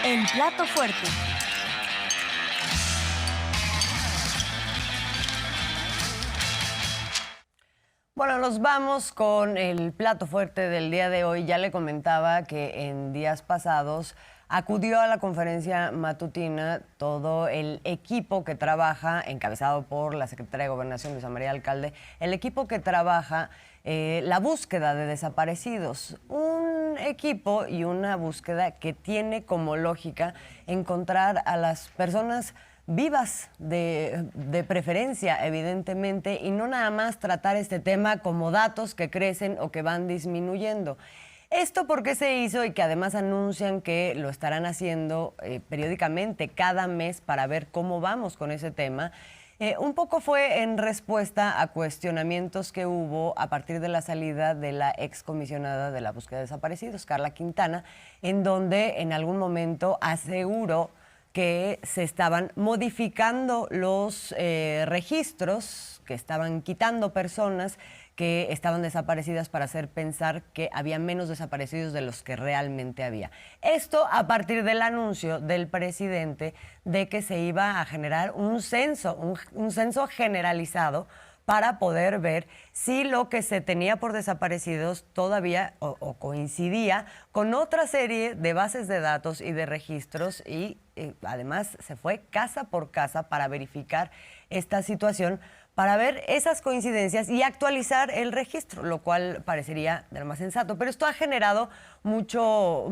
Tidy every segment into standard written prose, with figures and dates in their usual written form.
El plato fuerte. Bueno, nos vamos con el plato fuerte del día de hoy. Ya le comentaba que en días pasados acudió a la conferencia matutina todo el equipo que trabaja, encabezado por la secretaria de Gobernación, Luisa María Alcalde, el equipo que trabaja la búsqueda de desaparecidos. Un equipo y una búsqueda que tiene como lógica encontrar a las personas vivas de preferencia, evidentemente, y no nada más tratar este tema como datos que crecen o que van disminuyendo. ¿Esto por qué se hizo? Y que además anuncian que lo estarán haciendo periódicamente, cada mes, para ver cómo vamos con ese tema. Un poco fue en respuesta a cuestionamientos que hubo a partir de la salida de la excomisionada de la búsqueda de desaparecidos, Carla Quintana, en donde en algún momento aseguró que se estaban modificando los registros, que estaban quitando personas que estaban desaparecidas para hacer pensar que había menos desaparecidos de los que realmente había. Esto a partir del anuncio del presidente de que se iba a generar un censo generalizado para poder ver si lo que se tenía por desaparecidos todavía o coincidía con otra serie de bases de datos y de registros y además se fue casa por casa para verificar esta situación, para ver esas coincidencias y actualizar el registro, lo cual parecería de lo más sensato. Pero esto ha generado mucho,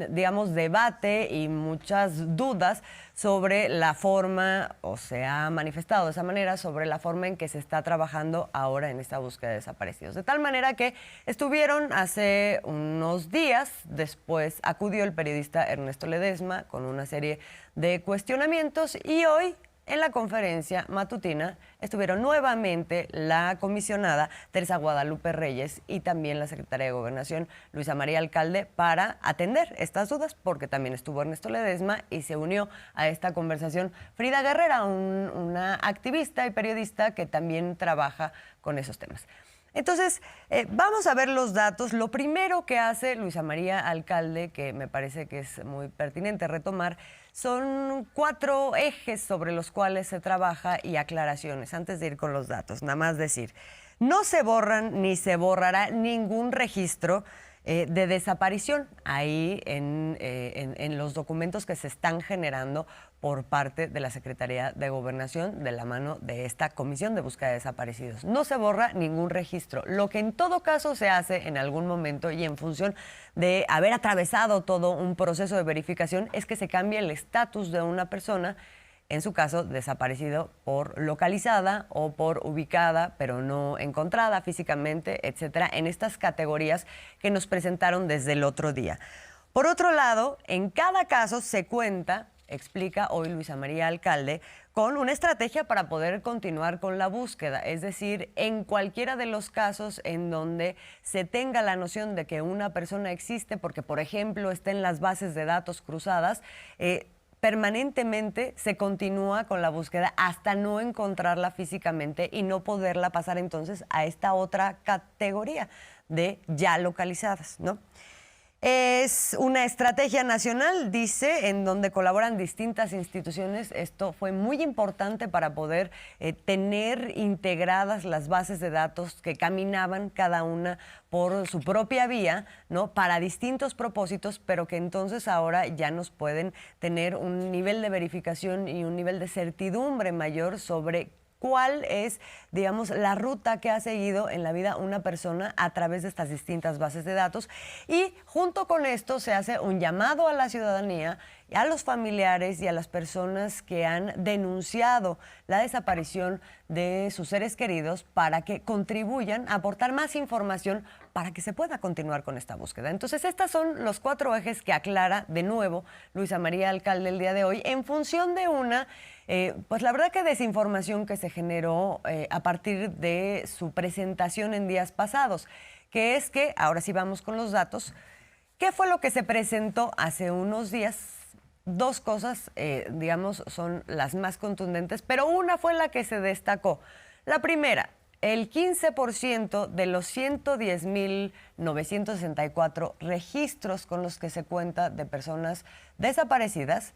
digamos, debate y muchas dudas sobre la forma, o se ha manifestado de esa manera, sobre la forma en que se está trabajando ahora en esta búsqueda de desaparecidos. De tal manera que estuvieron hace unos días, después acudió el periodista Ernesto Ledesma con una serie de cuestionamientos y hoy, en la conferencia matutina, estuvieron nuevamente la comisionada Teresa Guadalupe Reyes y también la secretaria de Gobernación, Luisa María Alcalde, para atender estas dudas, porque también estuvo Ernesto Ledesma y se unió a esta conversación Frida Guerrera, una activista y periodista que también trabaja con esos temas. Entonces, vamos a ver los datos. Lo primero que hace Luisa María Alcalde, que me parece que es muy pertinente retomar, son 4 ejes sobre los cuales se trabaja y aclaraciones. Antes de ir con los datos, nada más decir, no se borran ni se borrará ningún registro de desaparición ahí en los documentos que se están generando por parte de la Secretaría de Gobernación de la mano de esta Comisión de Búsqueda de Desaparecidos. No se borra ningún registro. Lo que en todo caso se hace en algún momento y en función de haber atravesado todo un proceso de verificación es que se cambie el estatus de una persona, en su caso desaparecido por localizada o por ubicada, pero no encontrada físicamente, etcétera, en estas categorías que nos presentaron desde el otro día. Por otro lado, en cada caso se cuenta, explica hoy Luisa María Alcalde, con una estrategia para poder continuar con la búsqueda. Es decir, en cualquiera de los casos en donde se tenga la noción de que una persona existe, porque por ejemplo está en las bases de datos cruzadas, permanentemente se continúa con la búsqueda hasta no encontrarla físicamente y no poderla pasar entonces a esta otra categoría de ya localizadas, ¿no? Es una estrategia nacional, dice, en donde colaboran distintas instituciones. Esto fue muy importante para poder tener integradas las bases de datos que caminaban cada una por su propia vía, ¿no? Para distintos propósitos, pero que entonces ahora ya nos pueden tener un nivel de verificación y un nivel de certidumbre mayor sobre cuál es, digamos, la ruta que ha seguido en la vida una persona a través de estas distintas bases de datos. Y junto con esto se hace un llamado a la ciudadanía, a los familiares y a las personas que han denunciado la desaparición de sus seres queridos para que contribuyan a aportar más información para que se pueda continuar con esta búsqueda. Entonces, estos son los 4 ejes que aclara de nuevo Luisa María Alcalde el día de hoy en función de una pues la verdad que desinformación que se generó a partir de su presentación en días pasados, que es que, ahora sí vamos con los datos, ¿qué fue lo que se presentó hace unos días? 2 cosas, digamos, son las más contundentes, pero una fue la que se destacó. La primera, el 15% de los 110,964 registros con los que se cuenta de personas desaparecidas,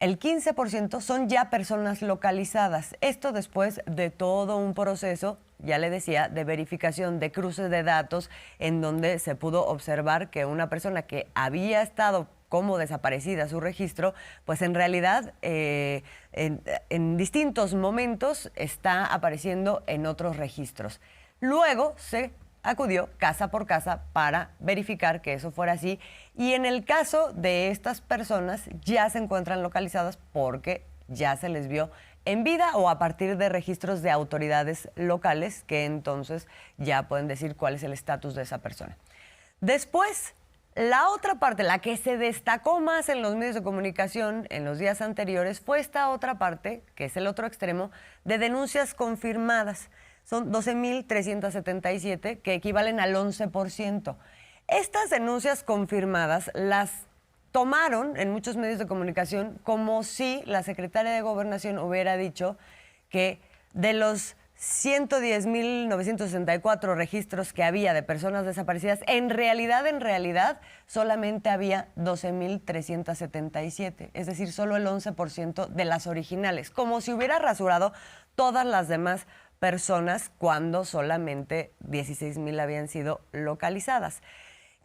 el 15% son ya personas localizadas. Esto después de todo un proceso, ya le decía, de verificación, de cruce de datos, en donde se pudo observar que una persona que había estado como desaparecida su registro, pues en realidad en distintos momentos está apareciendo en otros registros. Luego se acudió casa por casa para verificar que eso fuera así, y en el caso de estas personas ya se encuentran localizadas porque ya se les vio en vida o a partir de registros de autoridades locales que entonces ya pueden decir cuál es el estatus de esa persona. Después, la otra parte, la que se destacó más en los medios de comunicación en los días anteriores, fue esta otra parte, que es el otro extremo, de denuncias confirmadas. Son 12,377, que equivalen al 11%. Estas denuncias confirmadas las tomaron en muchos medios de comunicación como si la secretaria de Gobernación hubiera dicho que de los 110,964 registros que había de personas desaparecidas, en realidad, solamente había 12,377, es decir, solo el 11% de las originales, como si hubiera rasurado todas las demás personas cuando solamente 16,000 habían sido localizadas.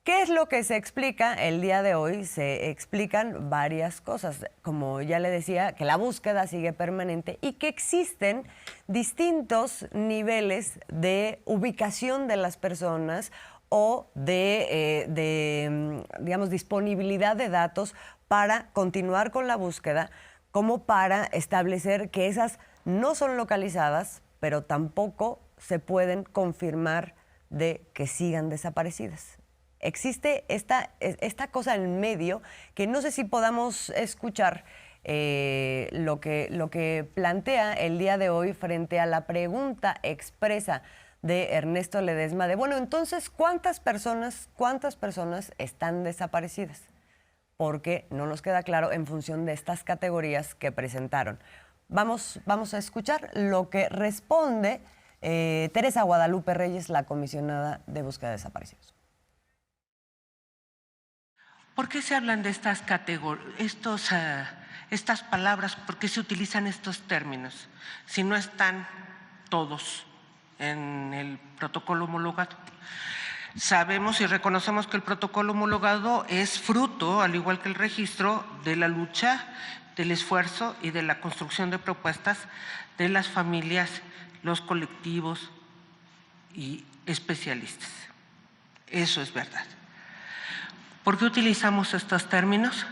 ¿Qué es lo que se explica el día de hoy? Se explican varias cosas, como ya le decía, que la búsqueda sigue permanente y que existen distintos niveles de ubicación de las personas o digamos, disponibilidad de datos para continuar con la búsqueda, como para establecer que esas no son localizadas, pero tampoco se pueden confirmar de que sigan desaparecidas. Existe esta cosa en medio que no sé si podamos escuchar lo que plantea el día de hoy frente a la pregunta expresa de Ernesto Ledesma de, bueno, entonces, ¿cuántas personas están desaparecidas? Porque no nos queda claro en función de estas categorías que presentaron. Vamos a escuchar lo que responde Teresa Guadalupe Reyes, la comisionada de búsqueda de desaparecidos. ¿Por qué se hablan de estas palabras? ¿Por qué se utilizan estos términos si no están todos en el protocolo homologado? Sabemos y reconocemos que el protocolo homologado es fruto, al igual que el registro, de la lucha, del esfuerzo y de la construcción de propuestas de las familias, los colectivos y especialistas. Eso es verdad. ¿Por qué utilizamos estos términos?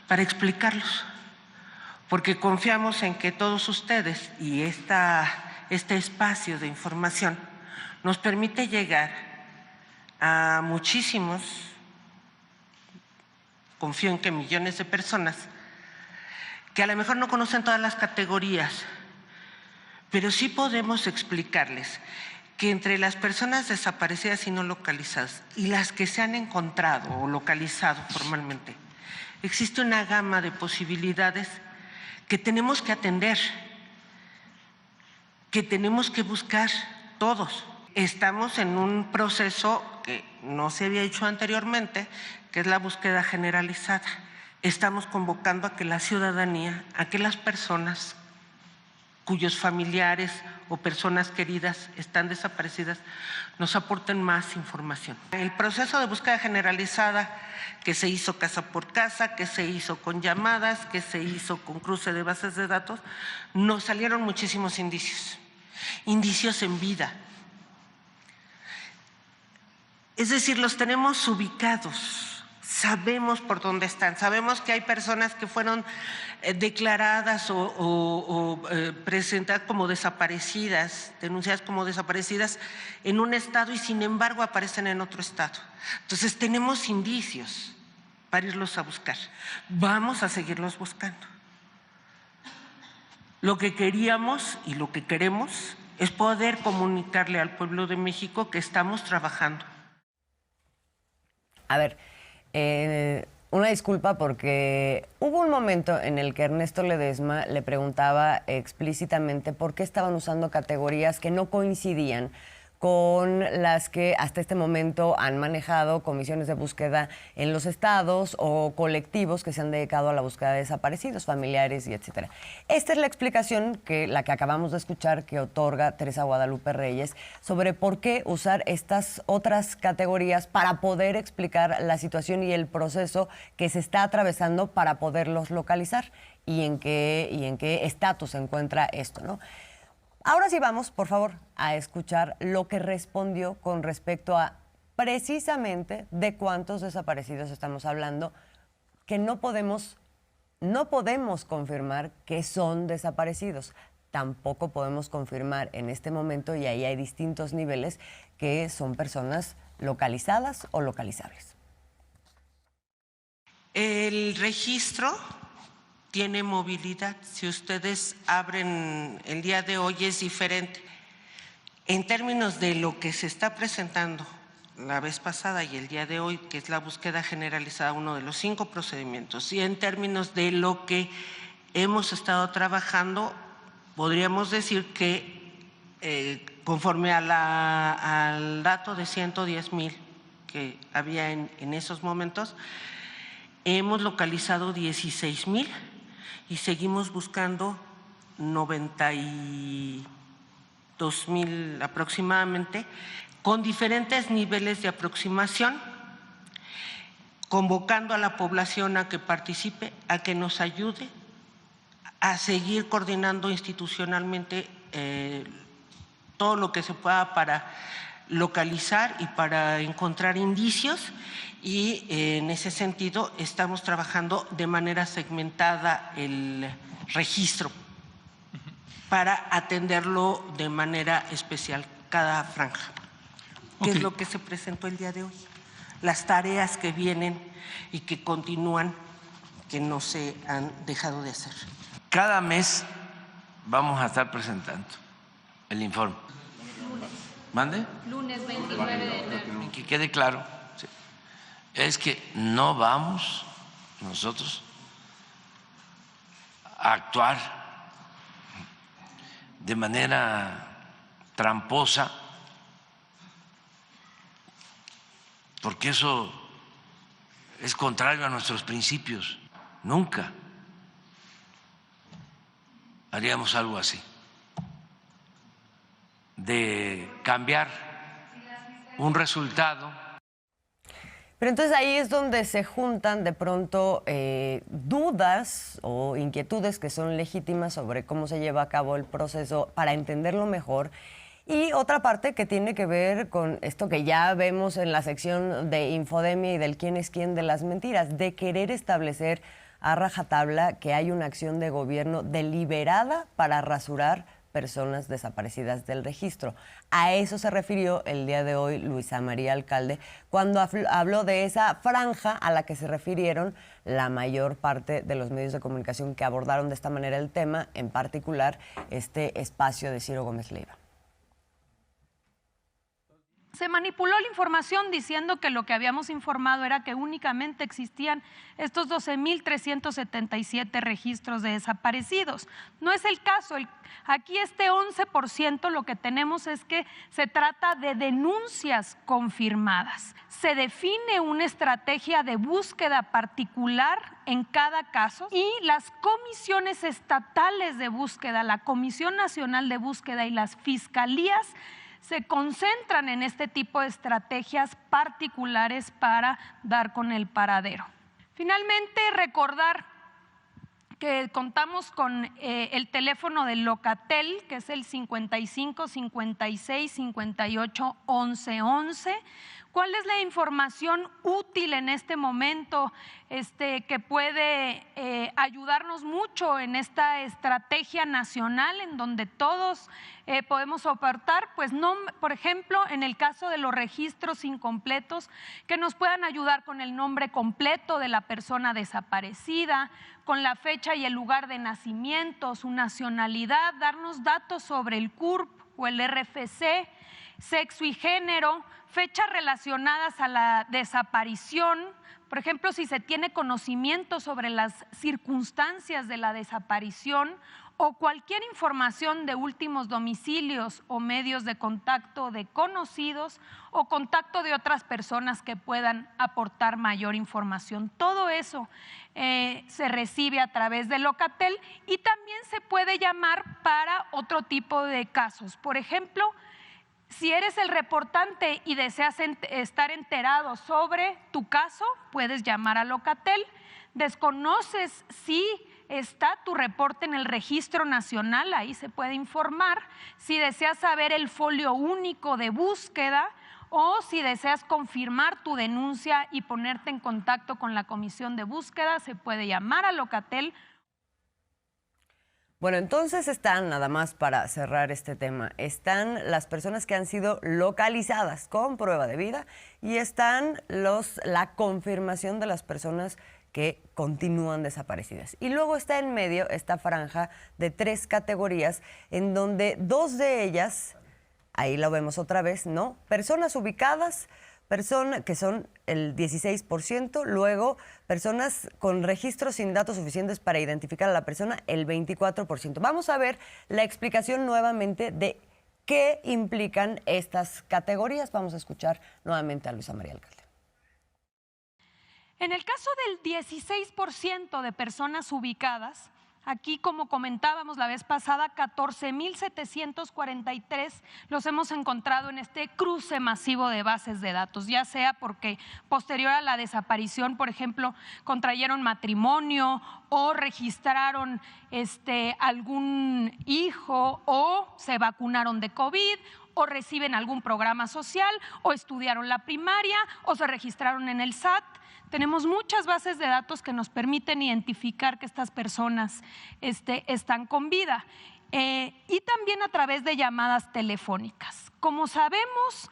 Para explicarlos. Porque confiamos en que todos ustedes y este espacio de información nos permite llegar a muchísimos, confío en que millones de personas, que a lo mejor no conocen todas las categorías, pero sí podemos explicarles que entre las personas desaparecidas y no localizadas y las que se han encontrado o localizado formalmente, existe una gama de posibilidades que tenemos que atender, que tenemos que buscar todos. Estamos en un proceso que no se había hecho anteriormente, que es la búsqueda generalizada. Estamos convocando a que la ciudadanía, a que las personas cuyos familiares o personas queridas están desaparecidas, nos aporten más información. El proceso de búsqueda generalizada que se hizo casa por casa, que se hizo con llamadas, que se hizo con cruce de bases de datos, nos salieron muchísimos indicios en vida. Es decir, los tenemos ubicados. Sabemos por dónde están, sabemos que hay personas que fueron declaradas o presentadas como desaparecidas, denunciadas como desaparecidas en un estado y sin embargo aparecen en otro estado. Entonces tenemos indicios para irlos a buscar. Vamos a seguirlos buscando. Lo que queríamos y lo que queremos es poder comunicarle al pueblo de México que estamos trabajando. A ver, Una disculpa porque hubo un momento en el que Ernesto Ledesma le preguntaba explícitamente por qué estaban usando categorías que no coincidían con las que hasta este momento han manejado comisiones de búsqueda en los estados o colectivos que se han dedicado a la búsqueda de desaparecidos, familiares y etcétera. Esta es la explicación la que acabamos de escuchar que otorga Teresa Guadalupe Reyes sobre por qué usar estas otras categorías para poder explicar la situación y el proceso que se está atravesando para poderlos localizar y en qué estatus se encuentra esto, ¿no? Ahora sí vamos, por favor, a escuchar lo que respondió con respecto a precisamente de cuántos desaparecidos estamos hablando, que no podemos confirmar que son desaparecidos. Tampoco podemos confirmar en este momento, y ahí hay distintos niveles, que son personas localizadas o localizables. El registro tiene movilidad. Si ustedes abren el día de hoy es diferente. En términos de lo que se está presentando la vez pasada y el día de hoy, que es la búsqueda generalizada, uno de los 5 procedimientos, y en términos de lo que hemos estado trabajando, podríamos decir que conforme al dato de 110,000 que había en esos momentos, hemos localizado 16,000 y seguimos buscando 92,000 aproximadamente, con diferentes niveles de aproximación, convocando a la población a que participe, a que nos ayude, a seguir coordinando institucionalmente todo lo que se pueda para localizar y para encontrar indicios, y en ese sentido estamos trabajando de manera segmentada el registro para atenderlo de manera especial cada franja. ¿Qué es lo que se presentó el día de hoy? Las tareas que vienen y que continúan, que no se han dejado de hacer. Cada mes vamos a estar presentando el informe. ¿Mande? Lunes 29 de enero. Que quede claro, sí, es que no vamos nosotros a actuar de manera tramposa, porque eso es contrario a nuestros principios. Nunca haríamos algo así, de cambiar un resultado. Pero entonces ahí es donde se juntan de pronto dudas o inquietudes que son legítimas sobre cómo se lleva a cabo el proceso para entenderlo mejor. Y otra parte que tiene que ver con esto que ya vemos en la sección de Infodemia y del quién es quién de las mentiras, de querer establecer a rajatabla que hay una acción de gobierno deliberada para rasurar personas desaparecidas del registro. A eso se refirió el día de hoy Luisa María Alcalde cuando habló de esa franja a la que se refirieron la mayor parte de los medios de comunicación que abordaron de esta manera el tema, en particular este espacio de Ciro Gómez Leiva. Se manipuló la información diciendo que lo que habíamos informado era que únicamente existían estos 12,377 registros de desaparecidos. No es el caso. Aquí este 11% lo que tenemos es que se trata de denuncias confirmadas. Se define una estrategia de búsqueda particular en cada caso y las comisiones estatales de búsqueda, la Comisión Nacional de Búsqueda y las fiscalías se concentran en este tipo de estrategias particulares para dar con el paradero. Finalmente, recordar que contamos con el teléfono del Locatel, que es el 55 56 58 11 11. ¿Cuál es la información útil en este momento que puede ayudarnos mucho en esta estrategia nacional en donde todos podemos aportar? Pues no, por ejemplo, en el caso de los registros incompletos, que nos puedan ayudar con el nombre completo de la persona desaparecida, con la fecha y el lugar de nacimiento, su nacionalidad, darnos datos sobre el CURP o el RFC, sexo y género, fechas relacionadas a la desaparición, por ejemplo, si se tiene conocimiento sobre las circunstancias de la desaparición o cualquier información de últimos domicilios o medios de contacto de conocidos o contacto de otras personas que puedan aportar mayor información. Todo eso se recibe a través de Locatel y también se puede llamar para otro tipo de casos. Por ejemplo, si eres el reportante y deseas estar enterado sobre tu caso, puedes llamar a Locatel. Desconoces si está tu reporte en el Registro Nacional, ahí se puede informar. Si deseas saber el folio único de búsqueda o si deseas confirmar tu denuncia y ponerte en contacto con la Comisión de Búsqueda, se puede llamar a Locatel. Bueno, entonces están, nada más para cerrar este tema, están las personas que han sido localizadas con prueba de vida y están la confirmación de las personas que continúan desaparecidas. Y luego está en medio esta franja de 3 categorías en donde 2 de ellas, ahí lo vemos otra vez, ¿no? Personas ubicadas, que son el 16%, luego personas con registros sin datos suficientes para identificar a la persona, el 24%. Vamos a ver la explicación nuevamente de qué implican estas categorías. Vamos a escuchar nuevamente a Luisa María Alcalde. En el caso del 16% de personas ubicadas, aquí, como comentábamos la vez pasada, 14,743 los hemos encontrado en este cruce masivo de bases de datos, ya sea porque posterior a la desaparición, por ejemplo, contrayeron matrimonio o registraron algún hijo o se vacunaron de COVID o reciben algún programa social o estudiaron la primaria o se registraron en el SAT. Tenemos muchas bases de datos que nos permiten identificar que estas personas están con vida y también a través de llamadas telefónicas. Como sabemos,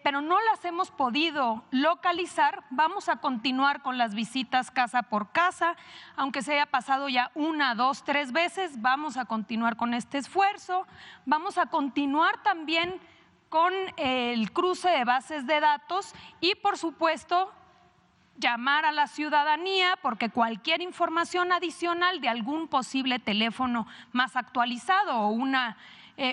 pero no las hemos podido localizar, vamos a continuar con las visitas casa por casa, aunque se haya pasado ya 1, 2, 3 veces, vamos a continuar con este esfuerzo, vamos a continuar también con el cruce de bases de datos y, por supuesto, llamar a la ciudadanía porque cualquier información adicional de algún posible teléfono más actualizado o una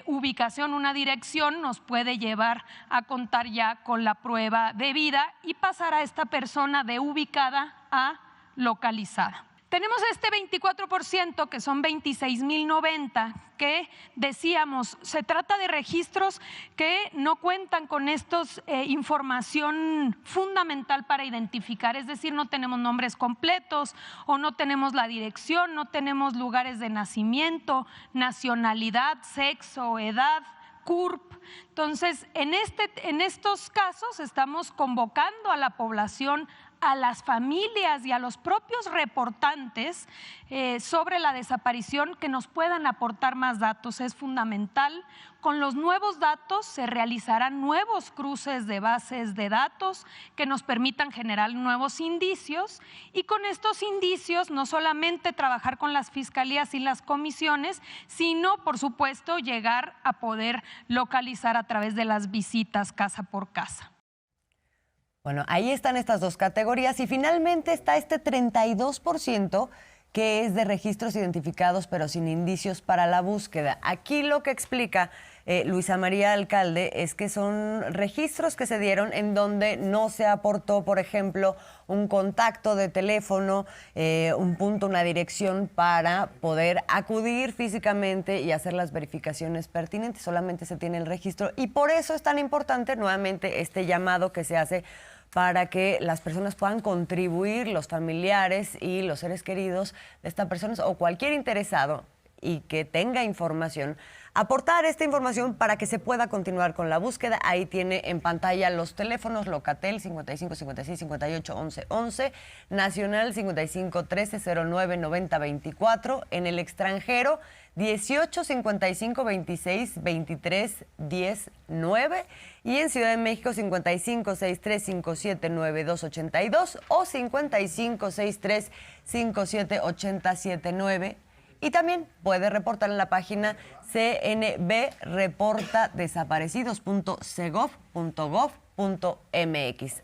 ubicación, una dirección nos puede llevar a contar ya con la prueba de vida y pasar a esta persona de ubicada a localizada. Tenemos este 24%, que son 26,090, que decíamos, se trata de registros que no cuentan con estos información fundamental para identificar, es decir, no tenemos nombres completos o no tenemos la dirección, no tenemos lugares de nacimiento, nacionalidad, sexo, edad, CURP. Entonces, en estos casos estamos convocando a la población, a las familias y a los propios reportantes sobre la desaparición que nos puedan aportar más datos. Es fundamental. Con los nuevos datos se realizarán nuevos cruces de bases de datos que nos permitan generar nuevos indicios y con estos indicios no solamente trabajar con las fiscalías y las comisiones, sino, por supuesto, llegar a poder localizar a través de las visitas casa por casa. Bueno, ahí están estas 2 categorías y finalmente está este 32% que es de registros identificados pero sin indicios para la búsqueda. Aquí lo que explica Luisa María Alcalde es que son registros que se dieron en donde no se aportó, por ejemplo, un contacto de teléfono, un punto, una dirección para poder acudir físicamente y hacer las verificaciones pertinentes. Solamente se tiene el registro y por eso es tan importante nuevamente este llamado que se hace para que las personas puedan contribuir, los familiares y los seres queridos de estas personas o cualquier interesado y que tenga información, aportar esta información para que se pueda continuar con la búsqueda. Ahí tiene en pantalla los teléfonos: Locatel 55 56 58 11 11, Nacional 55 13 09 90 24, en el extranjero 18 55 26 23 10 9 y en Ciudad de México 55 63 57 92 82 o 55 63 57 87 9. Y también puede reportar en la página cnbreportadesaparecidos.cegov.gov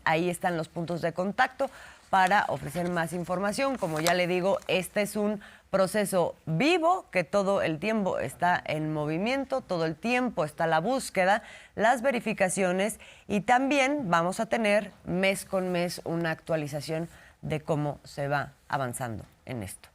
Ahí están los puntos de contacto para ofrecer más información. Como ya le digo, este es un proceso vivo que todo el tiempo está en movimiento, todo el tiempo está la búsqueda, las verificaciones y también vamos a tener mes con mes una actualización de cómo se va avanzando en esto.